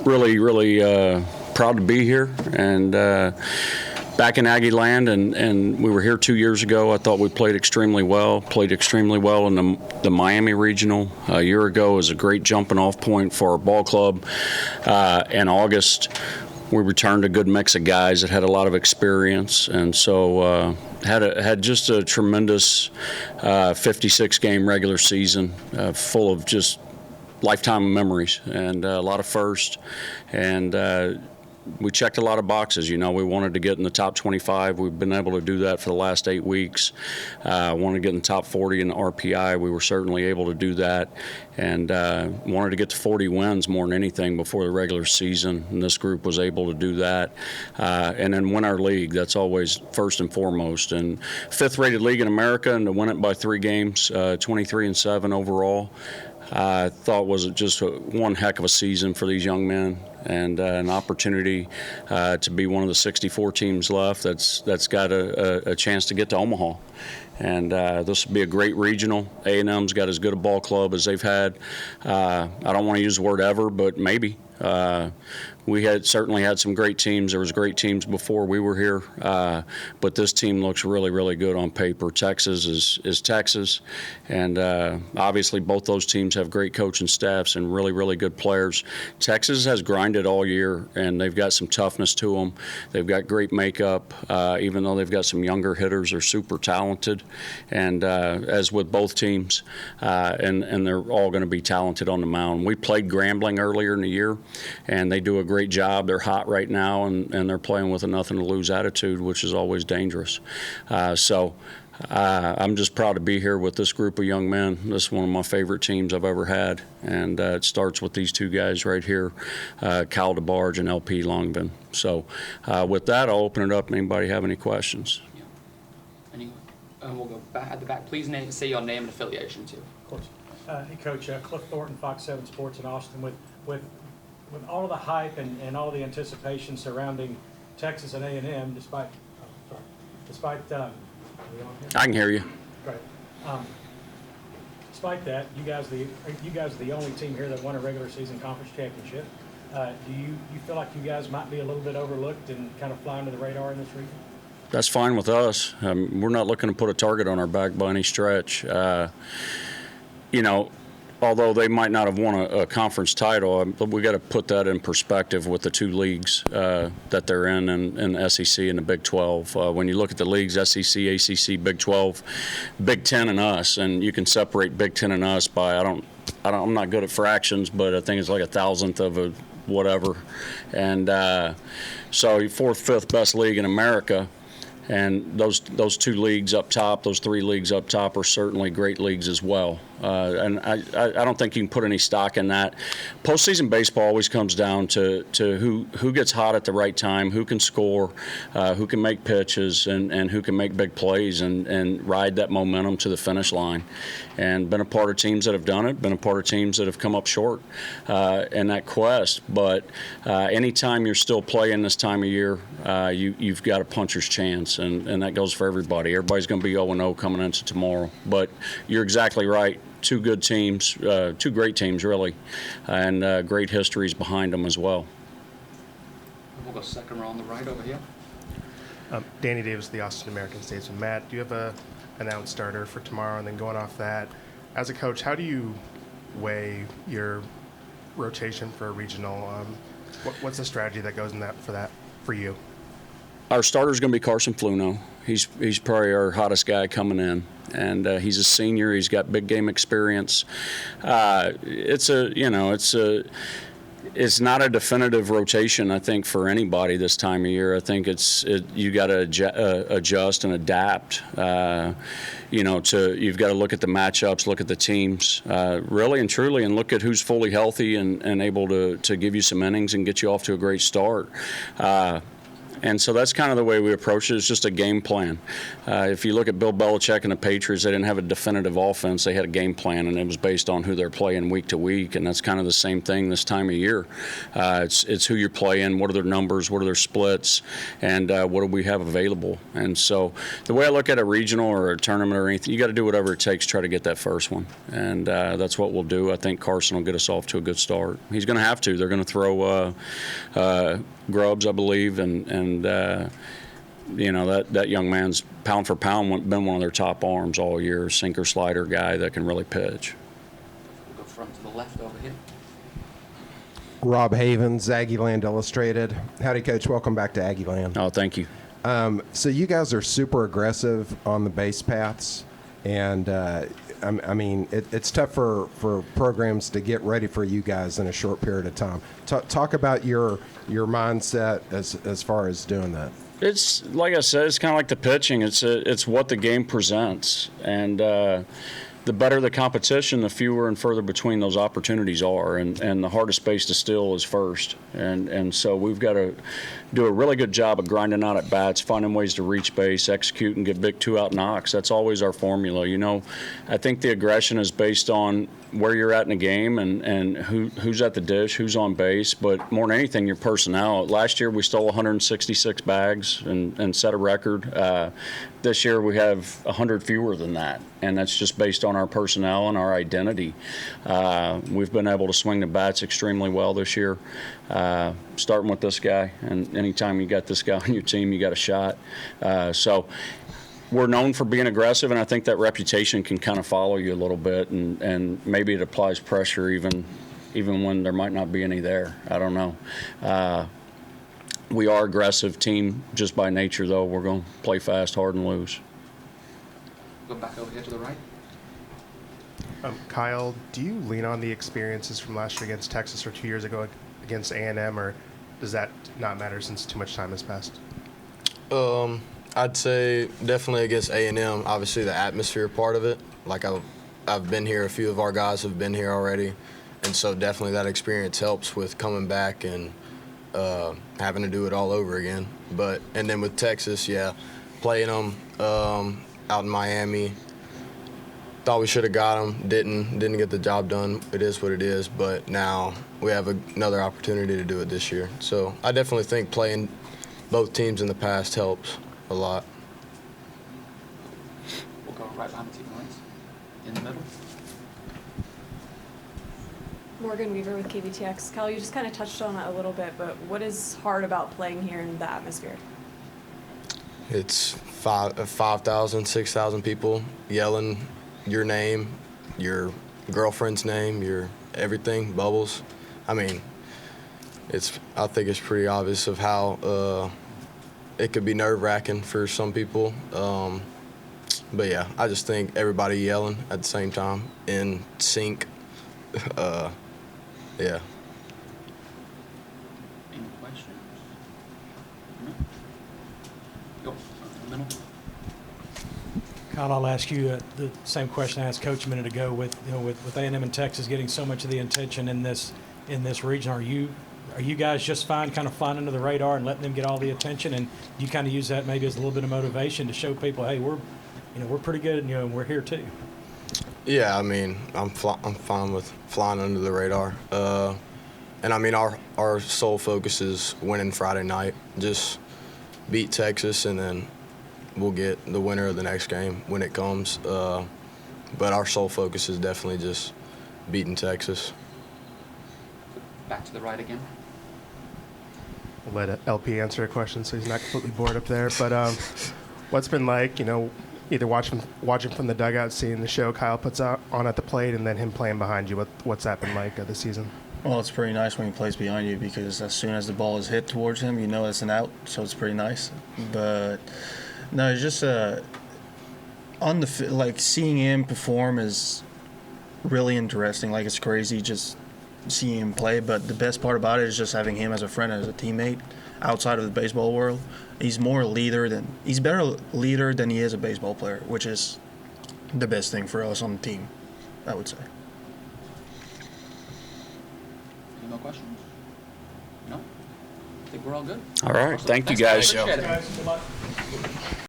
really proud to be here and back in Aggie land, and we were here 2 years ago. I thought we played extremely well in the Miami Regional. A year ago was a great jumping off point for our ball club. In August, we returned a good mix of guys that had a lot of experience, and so had just a tremendous 56-game regular season full of just lifetime memories and a lot of firsts. And we checked a lot of boxes. We wanted to get in the top 25. We've been able to do that for the last 8 weeks. Wanted to get in the top 40 in the RPI. We were certainly able to do that. And wanted to get to 40 wins more than anything before the regular season. And this group was able to do that. And then win our league. That's always first and foremost. And 5th-rated league in America, and to win it by 3 games, 23-7 overall. I thought was just one heck of a season for these young men, and an opportunity to be one of the 64 teams left that's got a chance to get to Omaha. And this will be a great regional. A&M's got as good a ball club as they've had. I don't want to use the word ever, but maybe. We had certainly had some great teams. There was great teams before we were here, but this team looks really, really good on paper. Texas is Texas, and obviously both those teams have great coaching staffs and really, really good players. Texas has grinded all year, and they've got some toughness to them. They've got great makeup, even though they've got some younger hitters. They're super talented, and as with both teams, and they're all going to be talented on the mound. We played Grambling earlier in the year, and they do a great job. They're hot right now, and they're playing with a nothing-to-lose attitude, which is always dangerous. So I'm just proud to be here with this group of young men. This is one of my favorite teams I've ever had, and it starts with these 2 guys right here, Kyle DeBarge and LP Langevin. So with that, I'll open it up. Anybody have any questions? Yeah. Anyone? We'll go back at the back. Please say your name and affiliation, too. Of course. Hey, Coach, Cliff Thornton, Fox 7 Sports in Austin. With all of the hype and all the anticipation surrounding Texas and A&M, despite I can hear you. Great. Despite that, you guys are the only team here that won a regular season conference championship. Do you feel like you guys might be a little bit overlooked and kind of fly under the radar in this region? That's fine with us. We're not looking to put a target on our back by any stretch. Although they might not have won a conference title, we got to put that in perspective with the 2 leagues that they're in the SEC and the Big 12. When you look at the leagues, SEC, ACC, Big 12, Big 10, and us, and you can separate Big 10 and us by I'm not good at fractions, but I think it's like 1,000th of a whatever, and so 4th, 5th best league in America. And those 2 leagues up top, those 3 leagues up top are certainly great leagues as well. And I don't think you can put any stock in that. Postseason baseball always comes down to who gets hot at the right time, who can score, who can make pitches, and who can make big plays and ride that momentum to the finish line. And been a part of teams that have done it, been a part of teams that have come up short in that quest. But anytime you're still playing this time of year, you've got a puncher's chance, and that goes for everybody. Everybody's going to be 0-0 coming into tomorrow. But you're exactly right. 2 good teams, 2 great teams, really, and great histories behind them as well. We'll go second row on the right over here. Danny Davis, the Austin American Statesman. Matt, do you have a announced starter for tomorrow? And then going off that, as a coach, how do you weigh your rotation for a regional? What's the strategy that goes in that for you? Our starter is going to be Carson Fluno. He's probably our hottest guy coming in, and he's a senior. He's got big game experience. It's not a definitive rotation, I think, for anybody this time of year. I think you got to adjust and adapt. You've got to look at the matchups, look at the teams, really and truly, and look at who's fully healthy and able to give you some innings and get you off to a great start. And so that's kind of the way we approach it. It's just a game plan. If you look at Bill Belichick and the Patriots, they didn't have a definitive offense. They had a game plan, and it was based on who they're playing week to week. And that's kind of the same thing this time of year. It's who you're playing, what are their numbers, what are their splits, and what do we have available. And so the way I look at a regional or a tournament or anything, you got to do whatever it takes to try to get that first one. And that's what we'll do. I think Carson will get us off to a good start. He's going to have to. They're going to throw Grubbs, I believe, and you know, that young man's pound for pound been one of their top arms all year, sinker slider guy that can really pitch. We'll go front to the left over here. Rob Havens, Aggieland Illustrated. Howdy, Coach. Welcome back to Aggieland. Oh, thank you. So you guys are super aggressive on the base paths, and I mean, it's tough for programs to get ready for you guys in a short period of time. Talk about your mindset as far as doing that. It's like I said, it's kind of like the pitching. It's what the game presents, and the better the competition, the fewer and further between those opportunities are, and the hardest base to steal is first. And so we've got to do a really good job of grinding out at bats, finding ways to reach base, execute, and get big two-out knocks. That's always our formula. You know, I think the aggression is based on where you're at in the game and who's at the dish, who's on base, but more than anything, your personnel. Last year we stole 166 bags and set a record. This year we have 100 fewer than that, and that's just based on our personnel and our identity. We've been able to swing the bats extremely well this year, starting with this guy, and anytime you got this guy on your team, you got a shot. So we're known for being aggressive, and I think that reputation can kind of follow you a little bit, and maybe it applies pressure even when there might not be any there. I don't know. We are aggressive team just by nature, though. We're going to play fast, hard, and loose. Go back over here to the right. Kyle, do you lean on the experiences from last year against Texas or 2 years ago against A&M, or does that not matter since too much time has passed? I'd say definitely against A&M. Obviously, the atmosphere part of it. Like I've been here. A few of our guys have been here already, and so definitely that experience helps with coming back and having to do it all over again. And then with Texas, yeah, playing them out in Miami. Thought we should have got them. Didn't get the job done. It is what it is. But now we have another opportunity to do it this year. So I definitely think playing both teams in the past helps a lot. We'll go right behind the 2 points. In the middle. Morgan Weaver with KBTX. Kyle, you just kind of touched on it a little bit, but what is hard about playing here in the atmosphere? It's 5,000, 6,000 people yelling your name, your girlfriend's name, your everything, bubbles. I mean, I think it's pretty obvious of how it could be nerve-wracking for some people. But yeah, I just think everybody yelling at the same time in sync. Yeah. Any questions? No? Go in the middle. Kyle, I'll ask you the same question I asked Coach a minute ago. With A&M and Texas getting so much of the attention in this region, are you guys just fine kind of flying under the radar and letting them get all the attention, and you kind of use that maybe as a little bit of motivation to show people, hey, we're pretty good, and we're here too. Yeah, I mean, I'm fine with flying under the radar. And I mean, our sole focus is winning Friday night. Just beat Texas, and then we'll get the winner of the next game when it comes. But our sole focus is definitely just beating Texas. Back to the right again. We'll let LP answer a question so he's not completely bored up there. But what's been like, either watching from the dugout, seeing the show Kyle puts on at the plate, and then him playing behind you? What's that been like this season? Well, it's pretty nice when he plays behind you because as soon as the ball is hit towards him, you know it's an out, so it's pretty nice. But no, it's just seeing him perform is really interesting. Like, it's crazy just seeing him play. But the best part about it is just having him as a friend, as a teammate outside of the baseball world. He's better leader than he is a baseball player, which is the best thing for us on the team, I would say. Any more questions? No? think we're all good. All right. Thank you, Thanks, guys. Appreciate it.